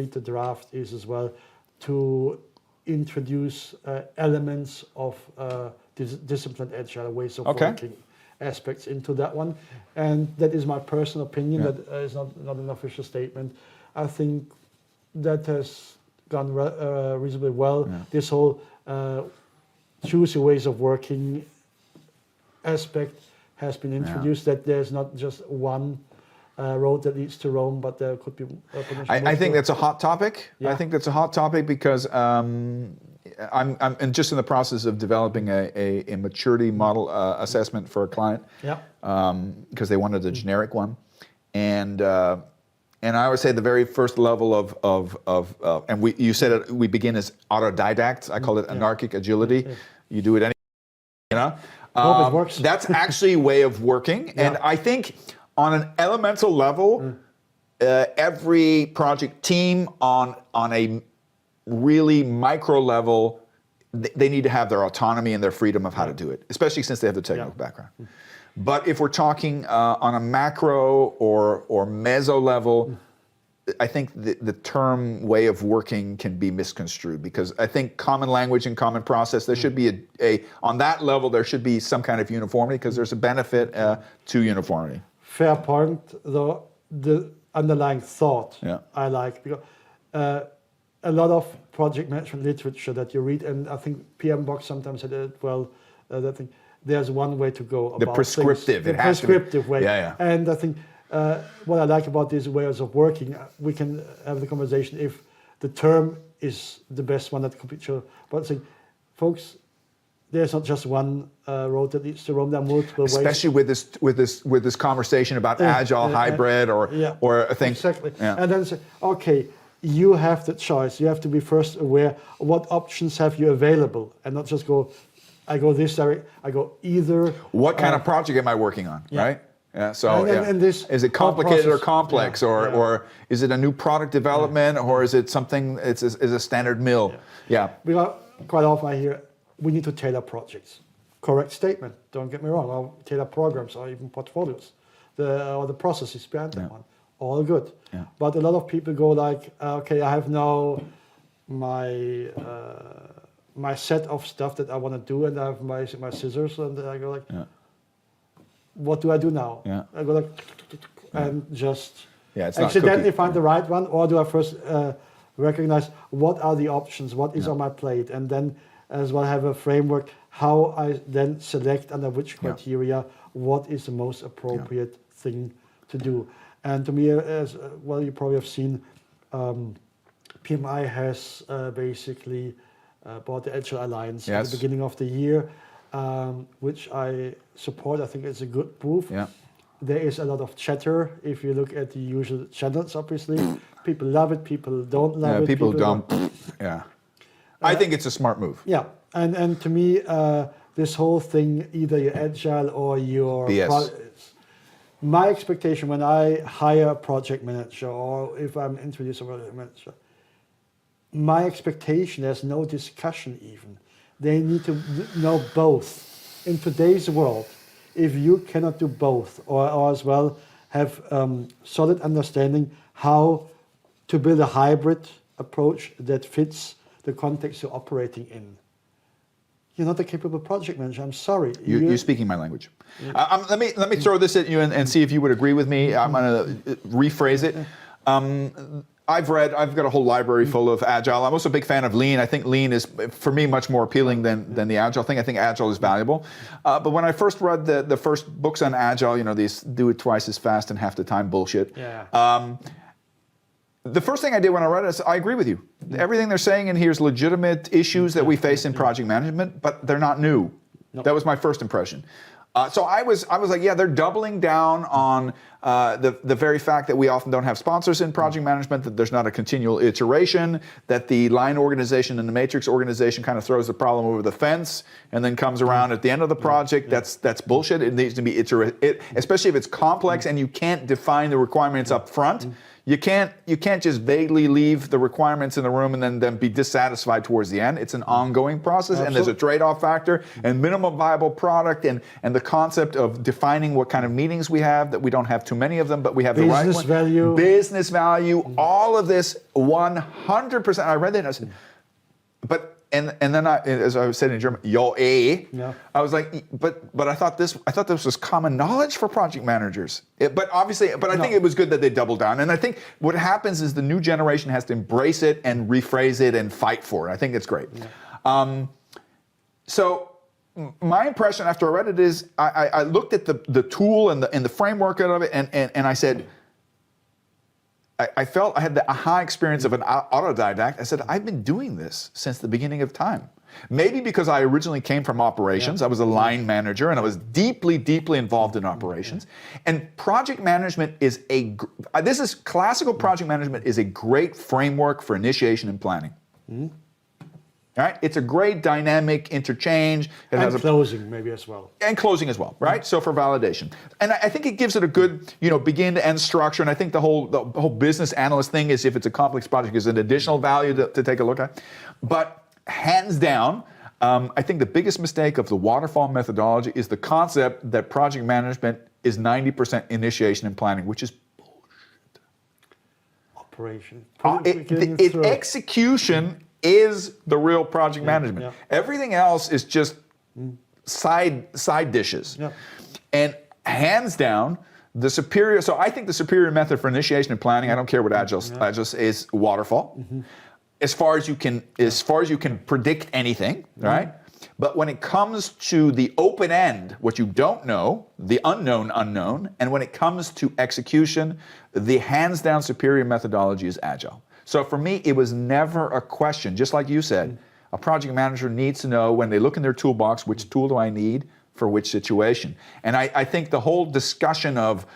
read the draft, is as well to introduce elements of disciplined agile ways of working aspects into that one. And that is my personal opinion. That is not an official statement. I think that has gone reasonably well. This whole choose your ways of working aspect has been introduced, that there's not just one road that leads to Rome, but there could be I think that's a hot topic. I think that's a hot topic because I'm just in the process of developing a maturity model assessment for a client because they wanted a generic one. And I would say the very first level of you said it, we begin as autodidacts. I call it anarchic agility. You do it anyway, you know. It works. That's actually a way of working, and I think on an elemental level, every project team on a really micro level, they need to have their autonomy and their freedom of how to do it, especially since they have the technical background. But if we're talking on a macro or meso level, I think the term way of working can be misconstrued, because I think common language and common process, there should be on that level, there should be some kind of uniformity, because there's a benefit to uniformity. Fair point, though. The underlying thought I like, because a lot of project management literature that you read, and I think PM Box sometimes said it well, that thing, there's one way to go about the prescriptive, things, it has prescriptive to be. way. Yeah. And I think what I like about these ways of working, we can have the conversation if the term is the best one that could be true. But I think, folks, there's not just one road that leads to Rome. There are multiple ways. Especially with this conversation about agile, hybrid, or a thing. Exactly. And then say, okay, you have the choice. You have to be first aware of what options have you available, and not just go, I go this direction, I go either. What kind of project am I working on, right? Yeah. So and this is it complicated or complex, or is it a new product development, or is it something? Is a standard mill? Because quite often I hear we need to tailor projects. Correct statement. Don't get me wrong. Or tailor programs or even portfolios, or the processes behind them one. All good. But a lot of people go like, okay, I have now my my set of stuff that I want to do, and I have my scissors, and I go like, what do I do now? I go like, and just accidentally find the right one, or do I first recognize what are the options, what is on my plate, and then as well have a framework how I then select under which criteria what is the most appropriate thing to do. And to me, as well, you probably have seen, PMI has basically bought the Agile Alliance at the beginning of the year, which I support. I think it's a good move. There is a lot of chatter. If you look at the usual channels, obviously, people love it, people don't love it. People don't. I think it's a smart move. And to me, this whole thing, either you're Agile or you're... My expectation when I hire a project manager, or if I'm introducing a project manager, my expectation, there's no discussion even. They need to know both. In today's world, if you cannot do both, or as well have solid understanding how to build a hybrid approach that fits the context you're operating in, you're not a capable project manager. I'm sorry. You're speaking my language. Let me throw this at you and see if you would agree with me. I'm going to rephrase it. I've got a whole library full of Agile. I'm also a big fan of Lean. I think Lean is, for me, much more appealing than the Agile thing. I think Agile is valuable. But when I first read the first books on Agile, these do it twice as fast and half the time bullshit. The first thing I did when I read it is I agree with you. Everything they're saying in here is legitimate issues that we face in project management, but they're not new. That was my first impression. So I was like, they're doubling down on the very fact that we often don't have sponsors in project management, that there's not a continual iteration, that the line organization and the matrix organization kind of throws the problem over the fence and then comes around at the end of the project. That's bullshit. It needs to be iterated, especially if it's complex and you can't define the requirements up front. You can't just vaguely leave the requirements in the room and then be dissatisfied towards the end. It's an ongoing process. Absolutely. And there's a trade-off factor and minimum viable product and the concept of defining what kind of meetings we have, that we don't have too many of them, but we have the right one. Business value, all of this 100%. I read that and I said, and then as I was saying in German, I was like, but I thought this was common knowledge for project managers. But I think it was good that they doubled down. And I think what happens is the new generation has to embrace it and rephrase it and fight for it. I think it's great. Yeah. So my impression after I read it is I looked at the tool and the framework of it and I said, I felt I had the aha experience of an autodidact. I said, I've been doing this since the beginning of time. Maybe because I originally came from operations. I was a line manager and I was deeply, deeply involved in operations. And project management is classical project management is a great framework for initiation and planning. Right? It's a great dynamic interchange. Closing maybe as well. And closing as well, right? So for validation. And I think it gives it a good, begin to end structure. And I think the whole business analyst thing is, if it's a complex project, is an additional value to take a look at. But hands down, I think the biggest mistake of the waterfall methodology is the concept that project management is 90% initiation and planning, which is bullshit. Operation. Execution is the real project management. Yeah. Everything else is just side dishes. Yeah. And hands down, so I think the superior method for initiation and planning, I don't care what Agile is waterfall. As far as you can predict anything, right? But when it comes to the open end, what you don't know, the unknown, and when it comes to execution, the hands down superior methodology is Agile. So for me, it was never a question. Just like you said, a project manager needs to know when they look in their toolbox, which tool do I need for which situation? And I think the whole discussion of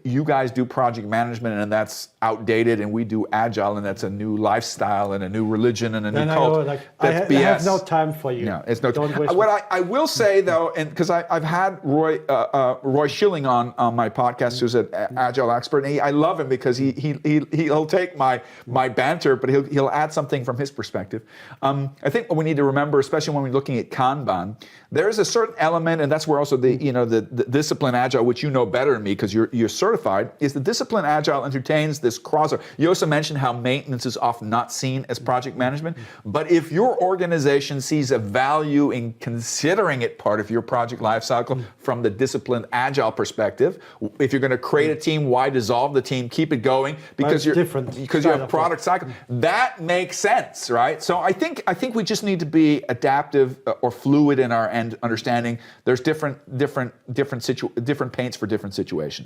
you guys do project management and that's outdated and we do Agile and that's a new lifestyle and a new religion and a new cult. That's BS. I have no time for you. No, it's no time. What I will say though, and because I've had Roy Schilling on my podcast, who's an Agile expert, and I love him because he'll take my banter, but he'll add something from his perspective. I think what we need to remember, especially when we're looking at Kanban, there's a certain element, and that's where also the discipline Agile, which you know better than me because you're certified, is the discipline Agile entertains this crossover. You also mentioned how maintenance is often not seen as project management, but if your organization sees a value in considering it part of your project lifecycle from the disciplined Agile perspective, if you're going to create a team, why dissolve the team, keep it going because you have product cycle, that makes sense, right? So I think we just need to be adaptive or fluid in our understanding. There's different paints for different situations.